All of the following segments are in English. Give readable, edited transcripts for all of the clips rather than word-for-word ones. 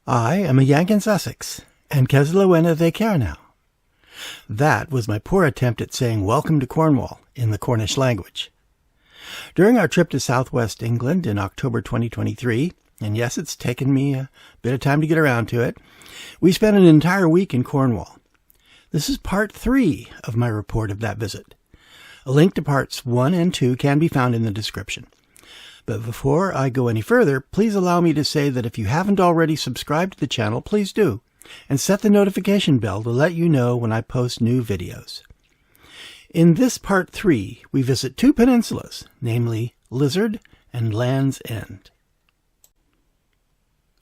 I am a Yank in Sussex, and Keslowena they care now. That was my poor attempt at saying welcome to Cornwall in the Cornish language. During our trip to southwest England in October 2023, and yes, it's taken me a bit of time to get around to it, we spent an entire week in Cornwall. This is part 3 of my report of that visit. A link to parts 1 and 2 can be found in the description. But before I go any further, please allow me to say that if you haven't already subscribed to the channel, please do, and set the notification bell to let you know when I post new videos. In this part 3, we visit 2 peninsulas, namely Lizard and Land's End.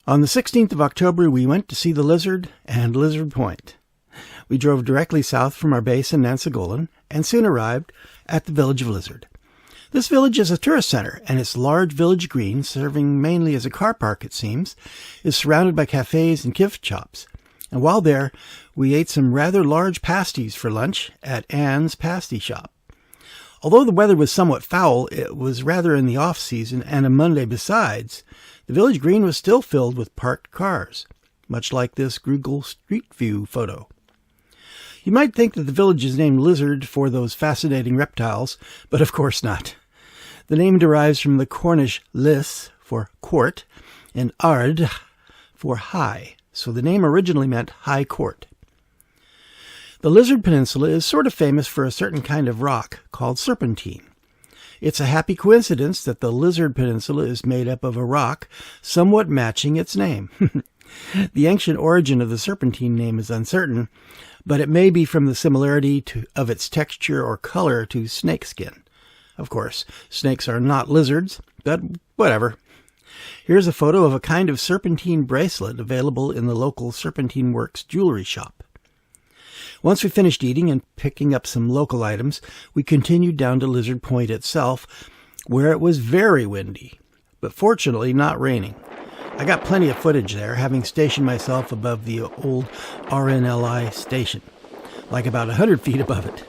On the 16th of October, we went to see the Lizard and Lizard Point. We drove directly south from our base in Nancegollan and soon arrived at the village of Lizard. This village is a tourist center, and its large village green, serving mainly as a car park it seems, is surrounded by cafes and gift shops. And while there, we ate some rather large pasties for lunch at Anne's pasty shop. Although the weather was somewhat foul, it was rather in the off-season and a Monday besides, the village green was still filled with parked cars, much like this Google Street View photo. You might think that the village is named Lizard for those fascinating reptiles, but of course not. The name derives from the Cornish lis for court and ard for high, so the name originally meant high court. The Lizard Peninsula is sort of famous for a certain kind of rock called serpentine. It's a happy coincidence that the Lizard Peninsula is made up of a rock somewhat matching its name. The ancient origin of the serpentine name is uncertain, but it may be from the similarity of its texture or color to snakeskin. Of course, snakes are not lizards, but whatever. Here's a photo of a kind of serpentine bracelet available in the local Serpentine Works jewelry shop. Once we finished eating and picking up some local items, we continued down to Lizard Point itself, where it was very windy, but fortunately not raining. I got plenty of footage there, having stationed myself above the old RNLI station, like about 100 feet above it.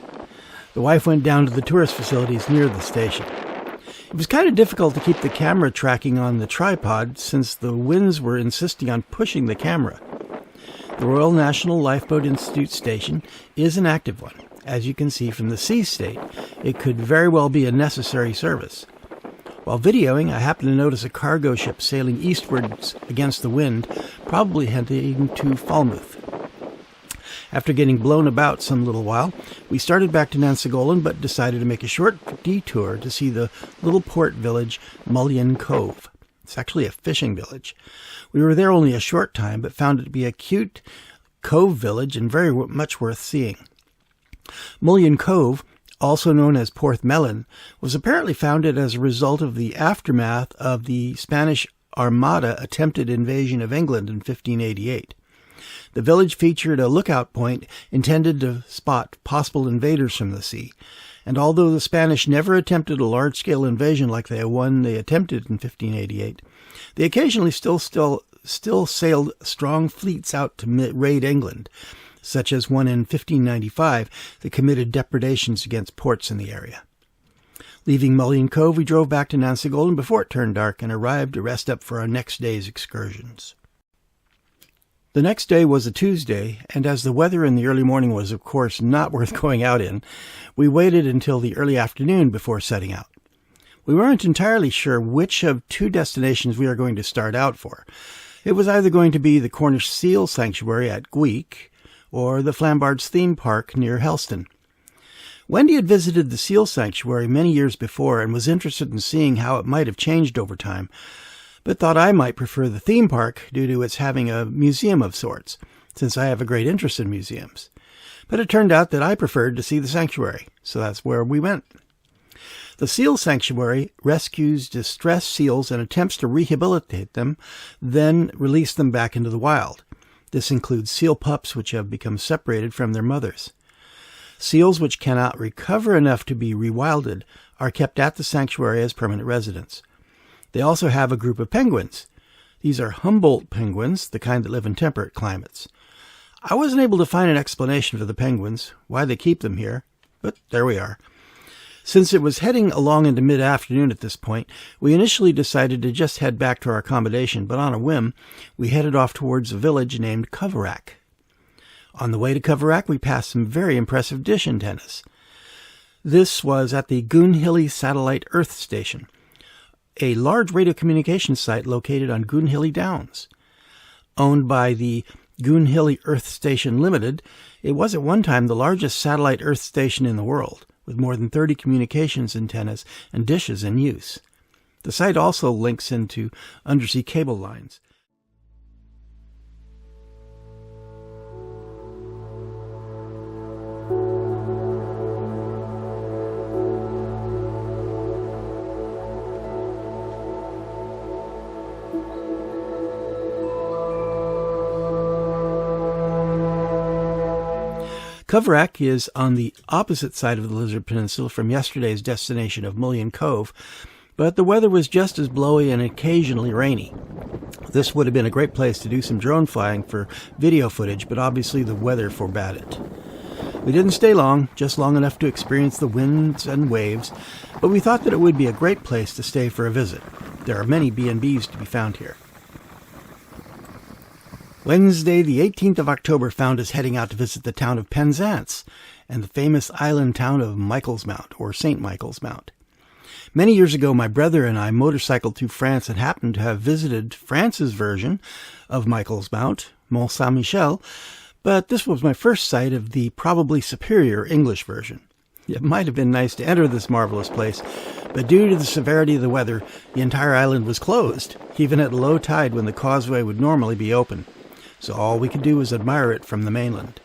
The wife went down to the tourist facilities near the station. It was kind of difficult to keep the camera tracking on the tripod since the winds were insisting on pushing the camera. The Royal National Lifeboat Institute station is an active one. As you can see from the sea state, it could very well be a necessary service. While videoing, I happened to notice a cargo ship sailing eastwards against the wind, probably heading to Falmouth. After getting blown about some little while, we started back to Nancegollan, but decided to make a short detour to see the little port village Mullion Cove. It's actually a fishing village. We were there only a short time, but found it to be a cute cove village and very much worth seeing. Mullion Cove, also known as Porthallow, was apparently founded as a result of the aftermath of the Spanish Armada attempted invasion of England in 1588. The village featured a lookout point intended to spot possible invaders from the sea, and although the Spanish never attempted a large-scale invasion like the one they attempted in 1588, they occasionally still sailed strong fleets out to raid England, such as one in 1595 that committed depredations against ports in the area. Leaving Mullion Cove, we drove back to Nancegollan before it turned dark and arrived to rest up for our next day's excursions. The next day was a Tuesday, and as the weather in the early morning was, of course, not worth going out in, we waited until the early afternoon before setting out. We weren't entirely sure which of 2 destinations we were going to start out for. It was either going to be the Cornish Seal Sanctuary at Gweek or the Flambards Theme Park near Helston. Wendy had visited the Seal Sanctuary many years before and was interested in seeing how it might have changed over time, but thought I might prefer the theme park due to its having a museum of sorts, since I have a great interest in museums. But it turned out that I preferred to see the sanctuary, so that's where we went. The Seal Sanctuary rescues distressed seals and attempts to rehabilitate them, then release them back into the wild. This includes seal pups which have become separated from their mothers. Seals which cannot recover enough to be rewilded are kept at the sanctuary as permanent residents. They also have a group of penguins. These are Humboldt penguins, the kind that live in temperate climates. I wasn't able to find an explanation for the penguins, why they keep them here, but there we are. Since it was heading along into mid-afternoon at this point, we initially decided to just head back to our accommodation, but on a whim, we headed off towards a village named Coverack. On the way to Coverack, we passed some very impressive dish antennas. This was at the Goonhilly Satellite Earth Station, a large radio communications site located on Goonhilly Downs. Owned by the Goonhilly Earth Station Limited, it was at one time the largest satellite Earth station in the world, with more than 30 communications antennas and dishes in use. The site also links into undersea cable lines. Coverack is on the opposite side of the Lizard Peninsula from yesterday's destination of Mullion Cove, but the weather was just as blowy and occasionally rainy. This would have been a great place to do some drone flying for video footage, but obviously the weather forbade it. We didn't stay long, just long enough to experience the winds and waves, but we thought that it would be a great place to stay for a visit. There are many B&Bs to be found here. Wednesday, the 18th of October, found us heading out to visit the town of Penzance and the famous island town of Michael's Mount, or St. Michael's Mount. Many years ago, my brother and I motorcycled through France and happened to have visited France's version of Michael's Mount, Mont Saint-Michel, but this was my first sight of the probably superior English version. It might have been nice to enter this marvelous place, but due to the severity of the weather, the entire island was closed, even at low tide when the causeway would normally be open. So all we could do was admire it from the mainland.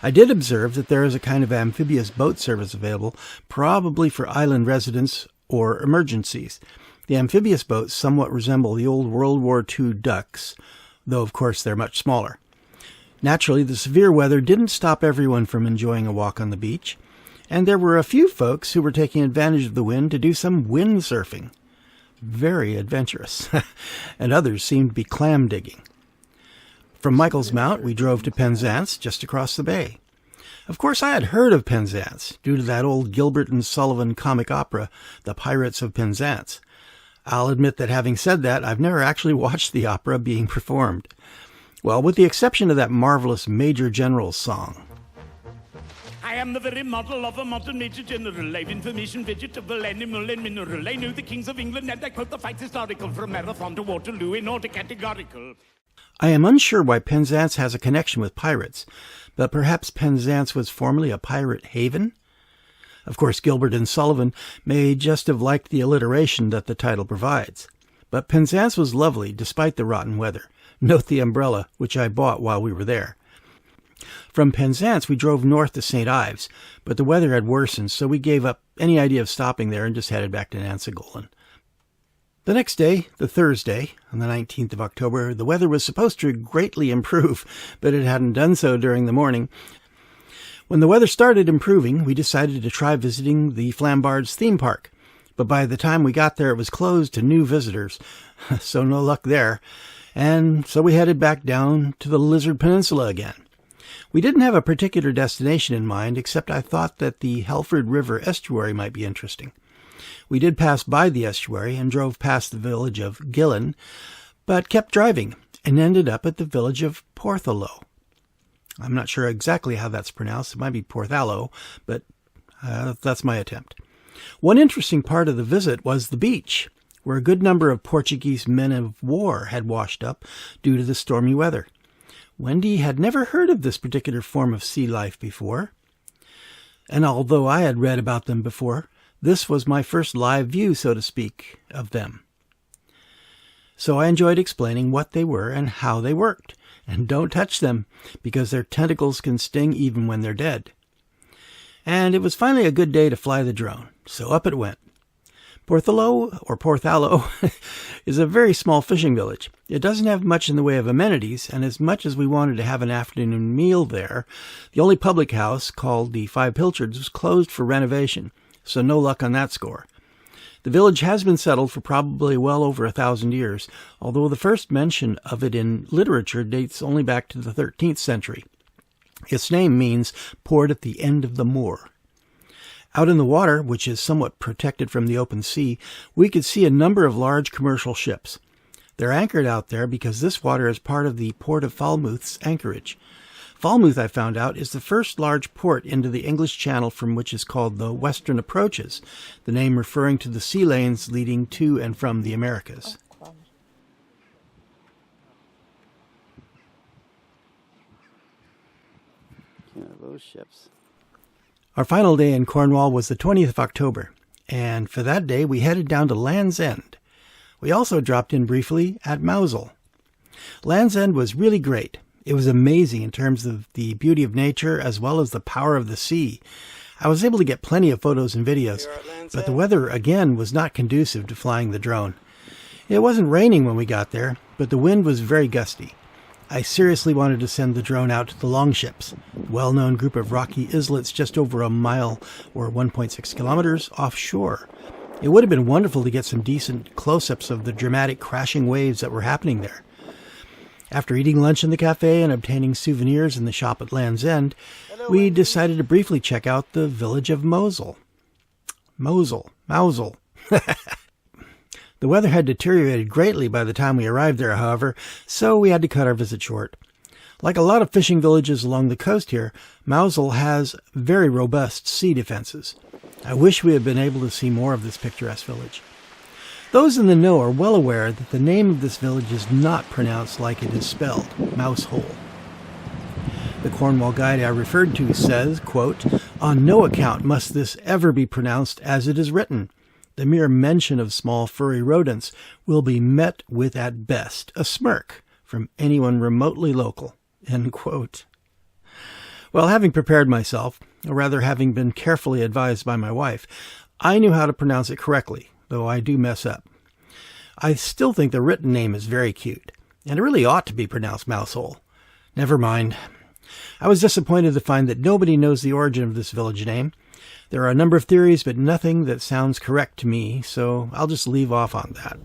I did observe that there is a kind of amphibious boat service available, probably for island residents or emergencies. The amphibious boats somewhat resemble the old World War II ducks, though of course they're much smaller. Naturally, the severe weather didn't stop everyone from enjoying a walk on the beach, and there were a few folks who were taking advantage of the wind to do some windsurfing. Very adventurous. And others seemed to be clam digging. From Michael's Mount, we drove to Penzance, just across the bay. Of course, I had heard of Penzance, due to that old Gilbert and Sullivan comic opera, The Pirates of Penzance. I'll admit that having said that, I've never actually watched the opera being performed. Well, with the exception of that marvelous Major General's song. I am the very model of a modern Major General. I've information, vegetable, animal, and mineral. I knew the kings of England, and I quote the facts historical, from Marathon to Waterloo in order categorical. I am unsure why Penzance has a connection with pirates, but perhaps Penzance was formerly a pirate haven? Of course, Gilbert and Sullivan may just have liked the alliteration that the title provides. But Penzance was lovely despite the rotten weather. Note the umbrella, which I bought while we were there. From Penzance, we drove north to St. Ives, but the weather had worsened, so we gave up any idea of stopping there and just headed back to Nancegollan. The next day, the Thursday, on the 19th of October, the weather was supposed to greatly improve, but it hadn't done so during the morning. When the weather started improving, we decided to try visiting the Flambards theme park, but by the time we got there, it was closed to new visitors, so no luck there, and so we headed back down to the Lizard Peninsula again. We didn't have a particular destination in mind, except I thought that the Helford River estuary might be interesting. We did pass by the estuary and drove past the village of Gillen, but kept driving and ended up at the village of Porthallow. I'm not sure exactly how that's pronounced. It might be Porthallow, but that's my attempt. One interesting part of the visit was the beach, where a good number of Portuguese men of war had washed up due to the stormy weather. Wendy had never heard of this particular form of sea life before, and although I had read about them before, this was my first live view, so to speak, of them. So I enjoyed explaining what they were and how they worked. And don't touch them, because their tentacles can sting even when they're dead. And it was finally a good day to fly the drone, so up it went. Porthallow is a very small fishing village. It doesn't have much in the way of amenities, and as much as we wanted to have an afternoon meal there, the only public house, called the Five Pilchards, was closed for renovation, so no luck on that score. The village has been settled for probably well over 1,000 years, although the first mention of it in literature dates only back to the 13th century. Its name means port at the end of the moor. Out in the water, which is somewhat protected from the open sea, we could see a number of large commercial ships. They're anchored out there because this water is part of the port of Falmouth's anchorage. Falmouth, I found out, is the first large port into the English Channel, from which is called the Western Approaches, the name referring to the sea lanes leading to and from the Americas. Those ships. Our final day in Cornwall was the 20th of October, and for that day we headed down to Land's End. We also dropped in briefly at Mousehole. Land's End was really great. It was amazing in terms of the beauty of nature as well as the power of the sea. I was able to get plenty of photos and videos, but the weather again was not conducive to flying the drone. It wasn't raining when we got there, but the wind was very gusty. I seriously wanted to send the drone out to the Longships, a well-known group of rocky islets just over a mile or 1.6 kilometers offshore. It would have been wonderful to get some decent close-ups of the dramatic crashing waves that were happening there. After eating lunch in the cafe and obtaining souvenirs in the shop at Land's End, we decided to briefly check out the village of Mousehole. Mousehole. The weather had deteriorated greatly by the time we arrived there, however, so we had to cut our visit short. Like a lot of fishing villages along the coast here, Mousehole has very robust sea defenses. I wish we had been able to see more of this picturesque village. Those in the know are well aware that the name of this village is not pronounced like it is spelled, Mousehole. The Cornwall guide I referred to says, quote, "On no account must this ever be pronounced as it is written. The mere mention of small furry rodents will be met with at best a smirk from anyone remotely local." End quote. Well, having prepared myself, or rather having been carefully advised by my wife, I knew how to pronounce it correctly, though I do mess up. I still think the written name is very cute, and it really ought to be pronounced Mousehole. Never mind. I was disappointed to find that nobody knows the origin of this village name. There are a number of theories, but nothing that sounds correct to me, so I'll just leave off on that.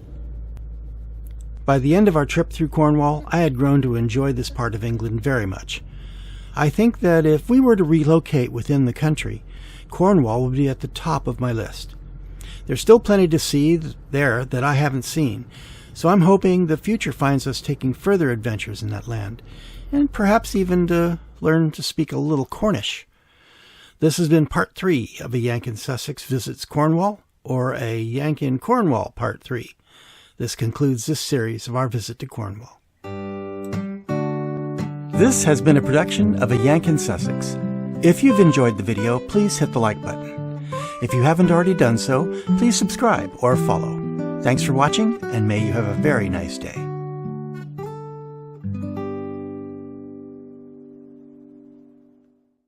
By the end of our trip through Cornwall, I had grown to enjoy this part of England very much. I think that if we were to relocate within the country, Cornwall would be at the top of my list. There's still plenty to see there that I haven't seen, so I'm hoping the future finds us taking further adventures in that land, and perhaps even to learn to speak a little Cornish. This has been part 3 of A Yank in Sussex Visits Cornwall, or A Yank in Cornwall Part 3. This concludes this series of our visit to Cornwall. This has been a production of A Yank in Sussex. If you've enjoyed the video, please hit the like button. If you haven't already done so, please subscribe or follow. Thanks for watching, and may you have a very nice day.